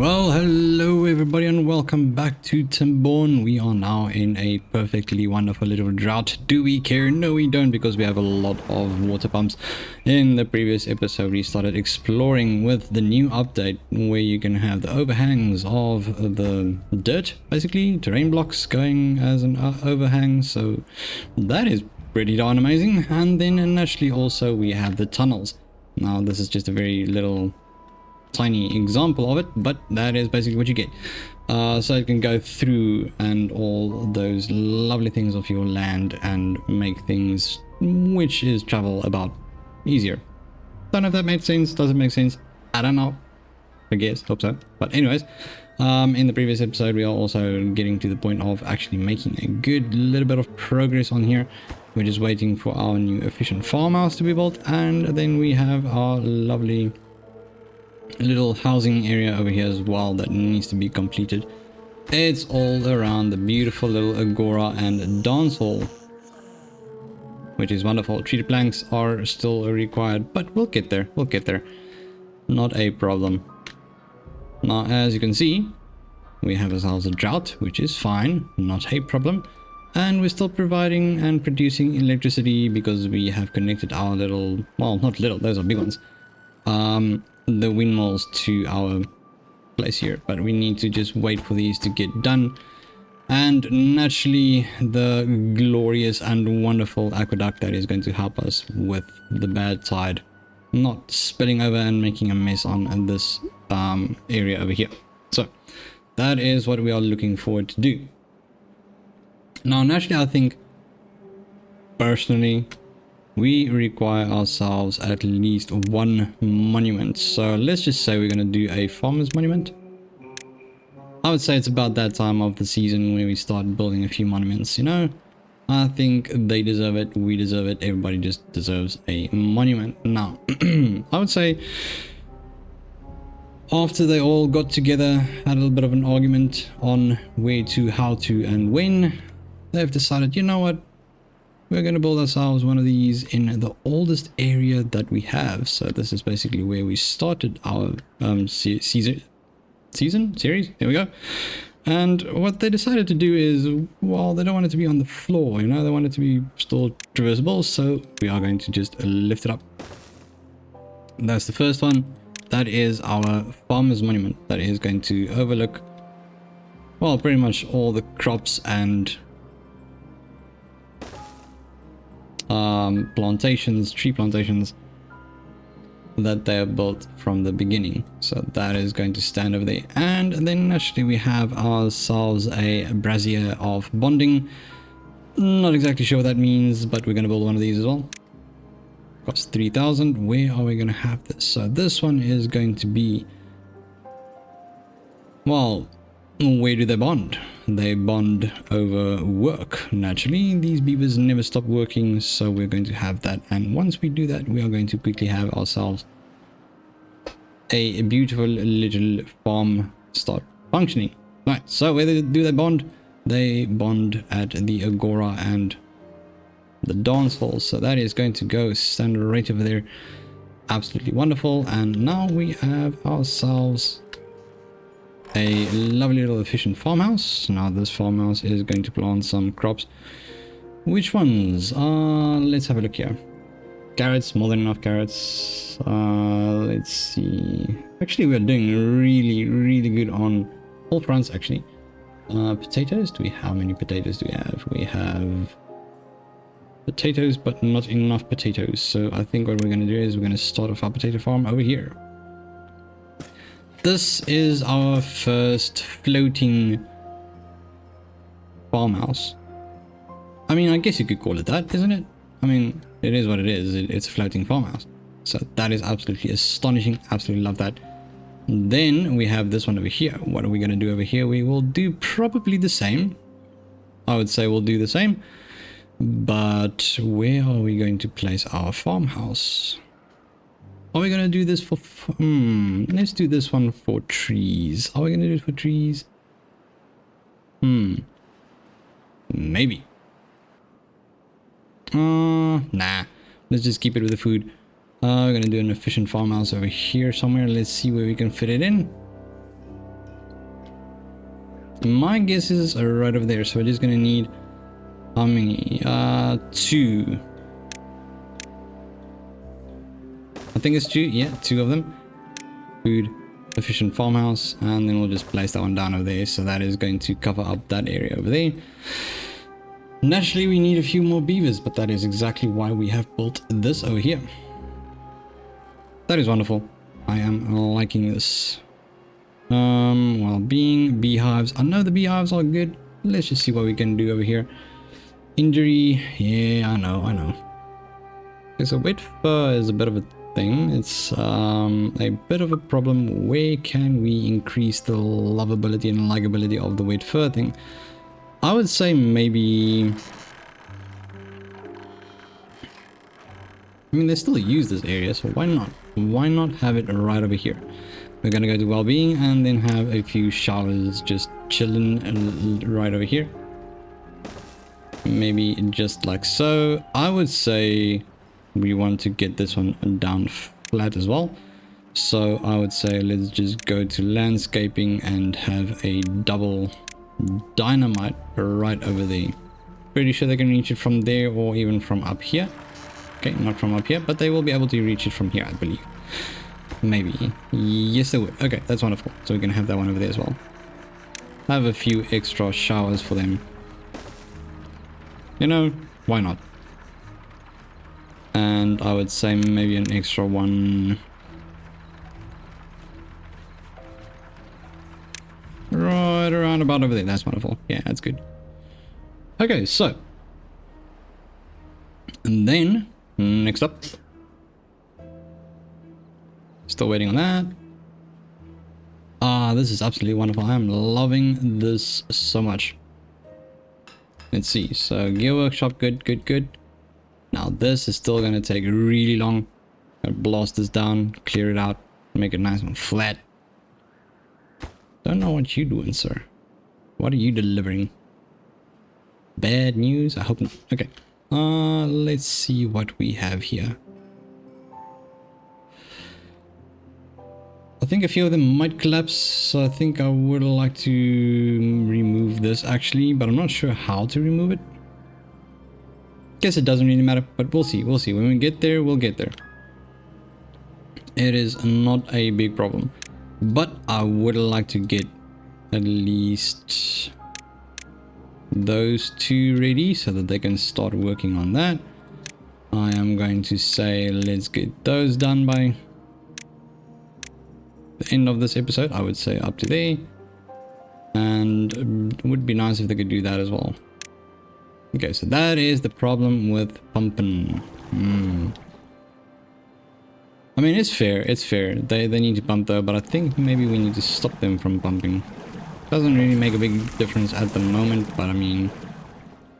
Well, hello everybody and welcome back to TIMBERBORN. We are now in a perfectly wonderful little drought. Do we care? No, we don't, because we have a lot of water pumps. In the previous episode, we started exploring with the new update where you can have the overhangs of the dirt, basically, terrain blocks going as an overhang. So that is pretty darn amazing. And then naturally also we have the tunnels. Now this is just a very little tiny example of it, but that is basically what you get. So it can go through and all those lovely things of your land and make things which is travel about easier. Don't know if that made sense. Does it make sense? I don't know. I guess, hope so. But anyways, in the previous episode we are also getting to the point of actually making a good little bit of progress on here. We're just waiting for our new efficient farmhouse to be built, and then we have our lovely little housing area over here as well that needs to be completed. It's all around the beautiful little agora and dance hall, which is wonderful. Treated planks are still required, but we'll get there. We'll get there. Not a problem. Now, as you can see, we have ourselves a drought, which is fine, not a problem. And we're still providing and producing electricity because we have connected our little, well, not little, those are big ones, the windmills to our place here, but we need to just wait for these to get done. And naturally the glorious and wonderful aqueduct that is going to help us with the bad tide not spilling over and making a mess on this area over here. So that is what we are looking forward to do. Now naturally I think personally we require ourselves at least one monument. So let's just say we're going to do a farmer's monument. I would say it's about that time of the season where we start building a few monuments, you know. I think they deserve it, we deserve it, everybody just deserves a monument. Now, I would say after they all got together, had a little bit of an argument on where to, how to, and when, they've decided, you know what? We're going to build ourselves one of these in the oldest area that we have. So this is basically where we started our series. There we go. And what they decided to do is, well, they don't want it to be on the floor, you know, they want it to be still traversable. So we are going to just lift it up. That's the first one. That is our farmer's monument that is going to overlook, well, pretty much all the crops and plantations, tree plantations that they have built from the beginning. So that is going to stand over there. And then actually we have ourselves a brazier of bonding. Not exactly sure what that means, but we're going to build one of these as well. Costs 3,000. Where are we going to have this? So this one is going to be, well, where do they bond? They bond over work. Naturally, these beavers never stop working, so we're going to have that. And once we do that, we are going to quickly have ourselves a beautiful little farm start functioning. Right, so where do they bond? They bond at the agora and the dance hall. So that is going to go stand right over there. Absolutely wonderful. And now we have ourselves a lovely little efficient farmhouse. Now this farmhouse is going to plant some crops. Which ones? Let's have a look here. Carrots, more than enough carrots. Let's see. Actually, we're doing really good on all fronts actually. Potatoes, how many potatoes do we have? We have potatoes, but not enough potatoes. So I think what we're going to do is we're going to start off our potato farm over here. This is our first floating farmhouse. I mean, I guess you could call it that, isn't it? I mean, it is what it is. It's a floating farmhouse. So that is absolutely astonishing. Absolutely love that. Then we have this one over here. What are we going to do over here? We will do probably the same. I would say we'll do the same. But where are we going to place our farmhouse? Are we going to do this for... let's do this one for trees. Are we going to do it for trees? Maybe. Nah. Let's just keep it with the food. We're going to do an efficient farmhouse over here somewhere. Let's see where we can fit it in. My guess is right over there. So we're just gonna need how many? 2. I think it's 2. Yeah, 2 of them. Food, efficient farmhouse, and then we'll just place that one down over there. So that is going to cover up that area over there. Naturally, we need a few more beavers, but that is exactly why we have built this over here. That is wonderful. I am liking this. Well-being, beehives. I know the beehives are good. Let's just see what we can do over here. Injury. Yeah, I know. Okay, so wet fur is a bit of a thing. It's a bit of a problem. Where can we increase the lovability and likability of the wet fur thing? I would say maybe... I mean, they still use this area, so why not? Why not have it right over here? We're gonna go to well-being and then have a few showers just chilling right over here. Maybe just like so. I would say we want to get this one down flat as well. So I would say let's just go to landscaping and have a double dynamite right over there. Pretty sure they can reach it from there or even from up here. Okay, not from up here, but they will be able to reach it from here, I believe. Maybe. Yes, they would. Okay, that's wonderful. So we can have that one over there as well. Have a few extra showers for them. You know, why not? And I would say maybe an extra one right around about over there. That's wonderful. Yeah, that's good. Okay, so and then next up, still waiting on that. Ah, this is absolutely wonderful. I'm loving this so much. Let's see. So gear workshop, good. Now this is still going to take really long. I'll blast this down, clear it out, make it nice and flat. Don't know what you're doing, sir. What are you delivering? Bad news? I hope not. Okay. Let's see what we have here. I think a few of them might collapse, so I think I would like to remove this actually, but I'm not sure how to remove it. Guess it doesn't really matter, but we'll see. When we get there, we'll get there. It is not a big problem, but I would like to get at least those 2 ready so that they can start working on that. I am going to say let's get those done by the end of this episode. I would say up to there, and it would be nice if they could do that as well. Okay, so that is the problem with pumping. I mean, it's fair. They need to pump though, but I think maybe we need to stop them from pumping. Doesn't really make a big difference at the moment, but I mean,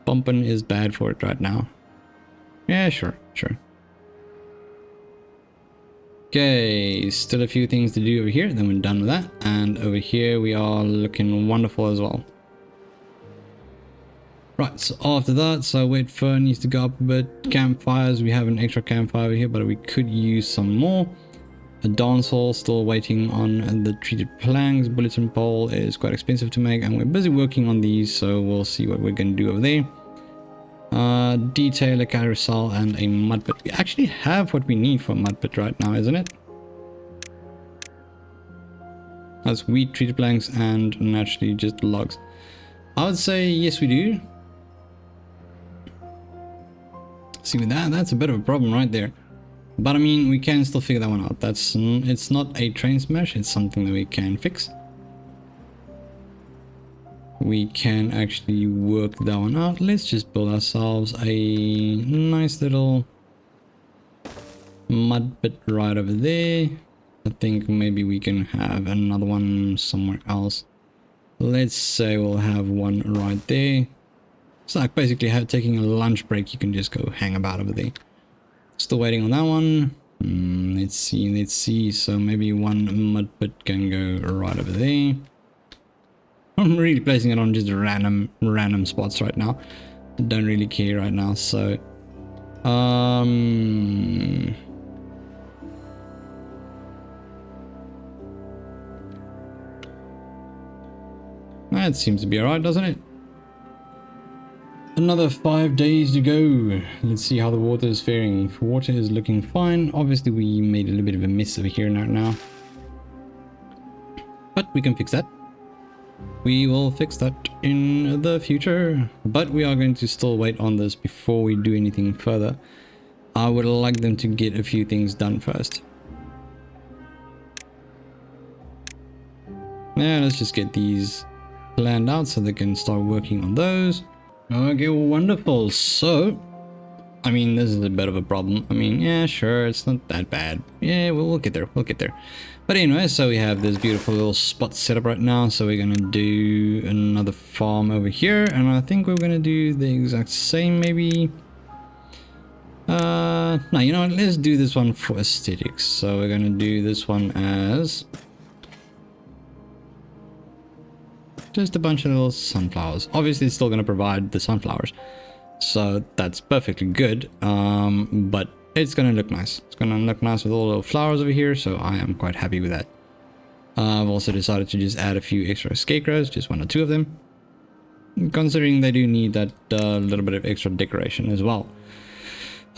pumping is bad for it right now. Yeah, sure. Okay, still a few things to do over here, then we're done with that. And over here we are looking wonderful as well. Right, so after that, so wet fur needs to go up a bit. Campfires, we have an extra campfire over here, but we could use some more. A dance hall, still waiting on the treated planks. Bulletin pole is quite expensive to make, and we're busy working on these, so we'll see what we're going to do over there. Detail, a carousel, and a mud pit. We actually have what we need for a mud pit right now, isn't it? That's wheat, treated planks, and naturally just logs. I would say yes, we do. See, with that's a bit of a problem right there. But I mean, we can still figure that one out. It's not a train smash, it's something that we can fix. We can actually work that one out. Let's just build ourselves a nice little mud pit right over there. I think maybe we can have another one somewhere else. Let's say we'll have one right there. It's like basically taking a lunch break. You can just go hang about over there. Still waiting on that one. Let's see. So maybe one mud pit can go right over there. I'm really placing it on just random spots right now. Don't really care right now. So That seems to be alright, doesn't it? Another 5 days to go. Let's see how the water is faring. Water is looking fine. Obviously, we made a little bit of a mess over here now. But we can fix that. We will fix that in the future. But we are going to still wait on this before we do anything further. I would like them to get a few things done first. Yeah, let's just get these planned out so they can start working on those. Okay, wonderful. So, I mean, this is a bit of a problem. I mean, yeah, sure, it's not that bad. Yeah, we'll get there. We'll get there. But anyway, so we have this beautiful little spot set up right now. So we're going to do another farm over here. And I think we're going to do the exact same, maybe. No, you know what? Let's do this one for aesthetics. So we're going to do this one as just a bunch of little sunflowers. Obviously, it's still going to provide the sunflowers. So that's perfectly good. But it's going to look nice. It's going to look nice with all the little flowers over here. So I am quite happy with that. I've also decided to just add a few extra scarecrows, just 1 or 2 of them. Considering they do need that little bit of extra decoration as well.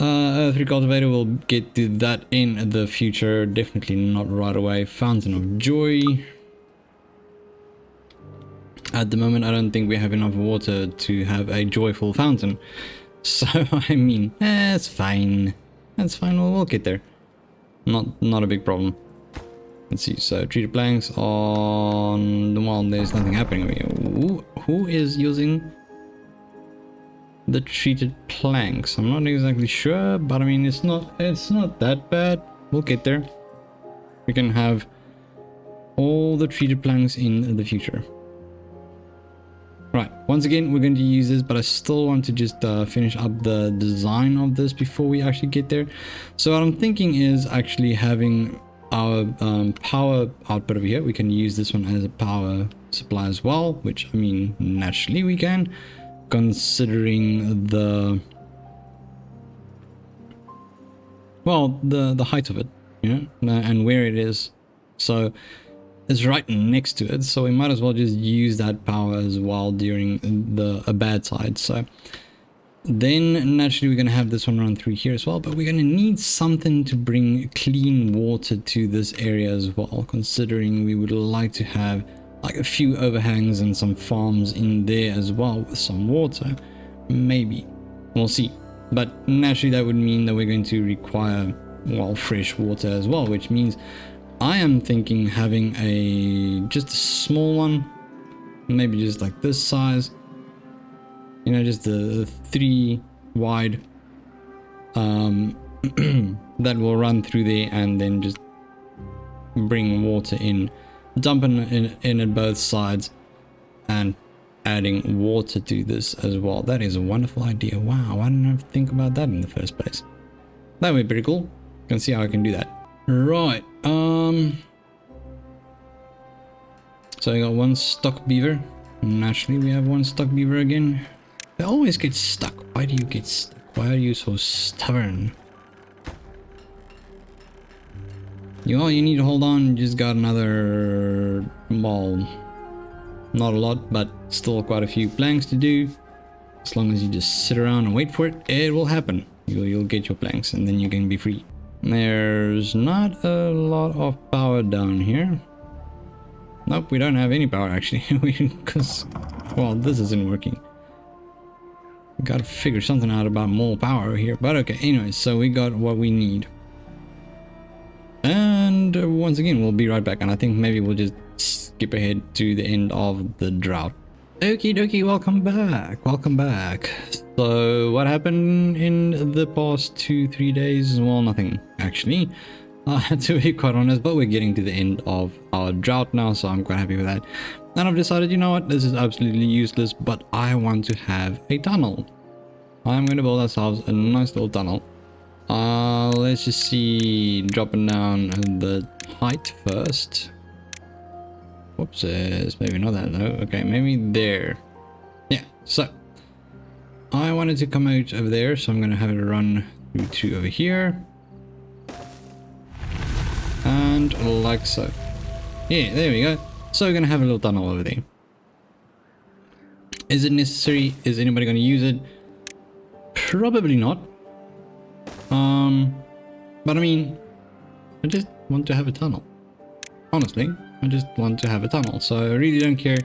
Earth Recultivator will get to that in the future. Definitely not right away. Fountain of Joy. At the moment, I don't think we have enough water to have a joyful fountain. So, I mean, it's fine. That's fine, we'll get there. Not a big problem. Let's see, so treated planks on... Well, there's nothing happening over here. Who is using the treated planks? I'm not exactly sure, but I mean, it's not that bad. We'll get there. We can have all the treated planks in the future. Right, once again, we're going to use this, but I still want to just finish up the design of this before we actually get there. So what I'm thinking is actually having our power output over here. We can use this one as a power supply as well, which, I mean, naturally we can, considering the, well, the height of it, you know, and where it is. So it's right next to it, so we might as well just use that power as well during a bad side. So then naturally we're going to have this one run through here as well, but we're going to need something to bring clean water to this area as well, considering we would like to have like a few overhangs and some farms in there as well with some water. Maybe, we'll see. But naturally that would mean that we're going to require, well, fresh water as well, which means I am thinking having just a small one, maybe just like this size, you know, just the 3 wide, that will run through there and then just bring water in, dumping in at both sides and adding water to this as well. That is a wonderful idea. Wow, why didn't I think about that in the first place? That would be pretty cool. You can see how I can do that. Right, so I got 1 stuck beaver. Naturally, we have 1 stuck beaver again. They always get stuck. Why do you get stuck? Why are you so stubborn? You need to hold on. You just got another ball. Not a lot, but still quite a few planks to do. As long as you just sit around and wait for it, it will happen. You'll get your planks and then you can be free. There's not a lot of power down here. Nope, we don't have any power actually, because, well, this isn't working. We gotta figure something out about more power here, but okay, anyway, so we got what we need. And once again, we'll be right back, and I think maybe we'll just skip ahead to the end of the drought. Okie dokie, welcome back. So what happened in the past 2-3 days? Well, nothing actually, to be quite honest, but we're getting to the end of our drought now, so I'm quite happy with that. And I've decided, you know what, this is absolutely useless, but I want to have a tunnel. I'm going to build ourselves a nice little tunnel. Let's just see, dropping down the height first. Whoops, maybe not that though. Okay, maybe there. Yeah, so I wanted to come out over there, so I'm going to have it run through to over here. And like so. Yeah, there we go. So we're going to have a little tunnel over there. Is it necessary? Is anybody going to use it? Probably not. But I mean, I just want to have a tunnel. Honestly, I just want to have a tunnel. So I really don't care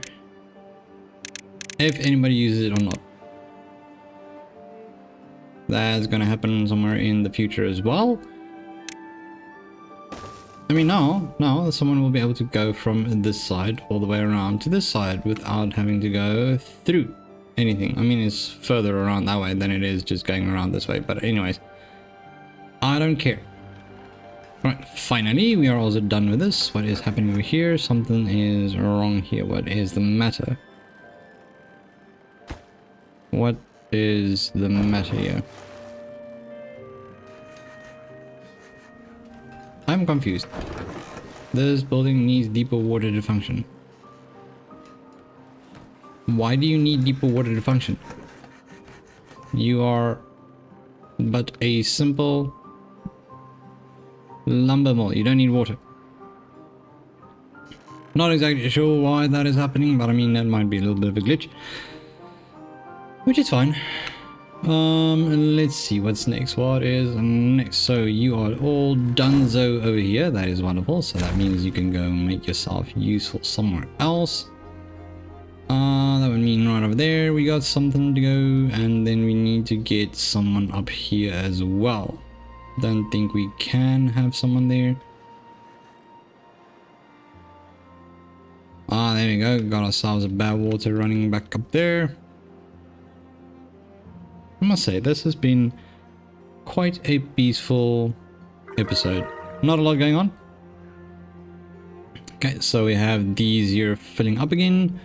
if anybody uses it or not. That's gonna happen somewhere in the future as well. I mean, now someone will be able to go from this side all the way around to this side without having to go through anything. I mean, it's further around that way than it is just going around this way. But anyways, I don't care. Right, finally, we are also done with this. What is happening over here? Something is wrong here. What is the matter? What is the matter here? I'm confused. This building needs deeper water to function. Why do you need deeper water to function? You are but a simple lumber mill. You don't need water. Not exactly sure why that is happening, but I mean, that might be a little bit of a glitch, which is fine. Let's see what's next. What is next? So you are all donezo over here. That is wonderful. So that means you can go and make yourself useful somewhere else. That would mean right over there we got something to go, and then we need to get someone up here as well. Don't think we can have someone there. Ah, there we go. Got ourselves a bad water running back up there. I must say, this has been quite a peaceful episode. Not a lot going on. Okay, so we have these here filling up again,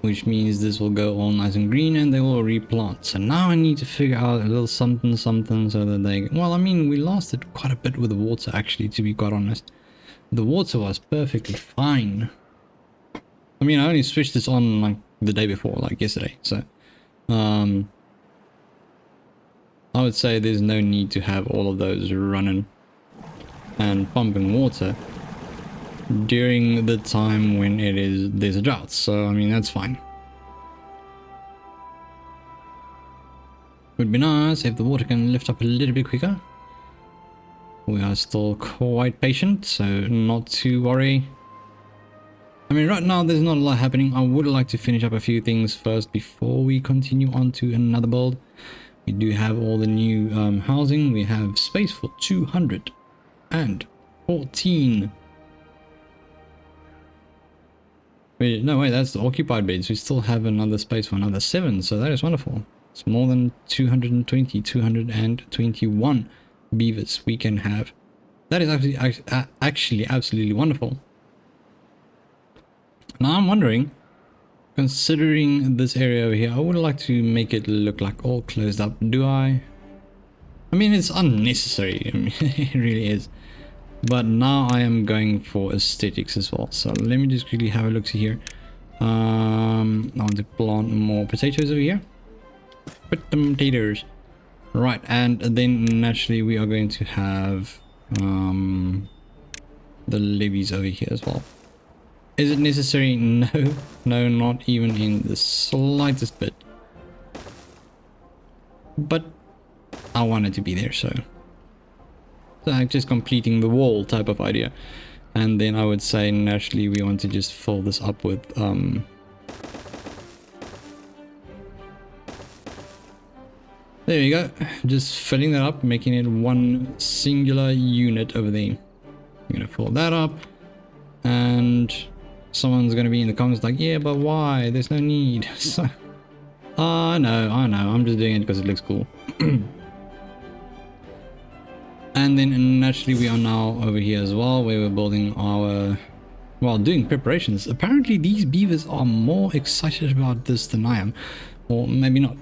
which means this will go all nice and green and they will replant. So now I need to figure out a little something so that they... Well, I mean, we lasted quite a bit with the water, actually, to be quite honest. The water was perfectly fine. I mean, I only switched this on like the day before, like yesterday. So, I would say there's no need to have all of those running and pumping water during the time when there's a drought. So I mean, that's fine. Would be nice if the water can lift up a little bit quicker. We are still quite patient, so not to worry. I mean, right now there's not a lot happening. I would like to finish up a few things first before we continue on to another build. We do have all the new housing. We have space for 214. Wait, no, wait, that's the occupied beds. We still have another space for another 7, so that is wonderful. It's more than 220, 221 beavers we can have. That is actually absolutely wonderful. Now I'm wondering, considering this area over here, I would like to make it look like all closed up. Do I? I mean, it's unnecessary. I mean, it really is. But now I am going for aesthetics as well. So let me just quickly have a look here. I want to plant more potatoes over here. Put the potatoes. Right, and then naturally we are going to have the levees over here as well. Is it necessary? No, no, not even in the slightest bit. But I want it to be there, so I'm just completing the wall type of idea. And then I would say naturally we want to just fill this up with there you go, just filling that up, making it one singular unit over there. I'm gonna fill that up, and someone's gonna be in the comments like, yeah, but why? There's no need. So I know, I'm just doing it because it looks cool. And then naturally we are now over here as well, where we're building our, well, doing preparations. Apparently these beavers are more excited about this than I am, or maybe not.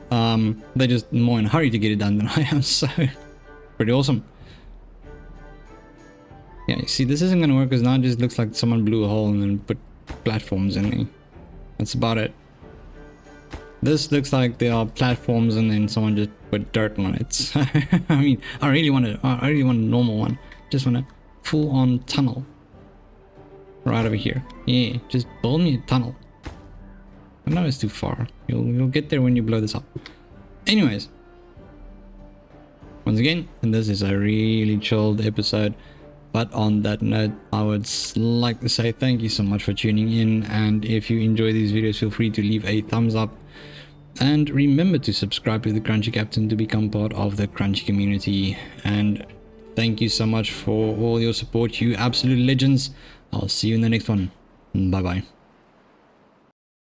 They're just more in a hurry to get it done than I am, so pretty awesome. Yeah, you see, this isn't gonna work because now it just looks like someone blew a hole and then put platforms in there. That's about it. This looks like there are platforms and then someone just put dirt on it. So, I mean, I really want a normal one. Just want a full-on tunnel right over here. Yeah, just build me a tunnel. I know it's too far. You'll get there when you blow this up. Anyways, once again, and this is a really chilled episode. But on that note, I would like to say thank you so much for tuning in. And if you enjoy these videos, feel free to leave a thumbs up. And remember to subscribe to the Crunchy Captain to become part of the Crunchy community. And thank you so much for all your support, you absolute legends. I'll see you in the next one. Bye bye.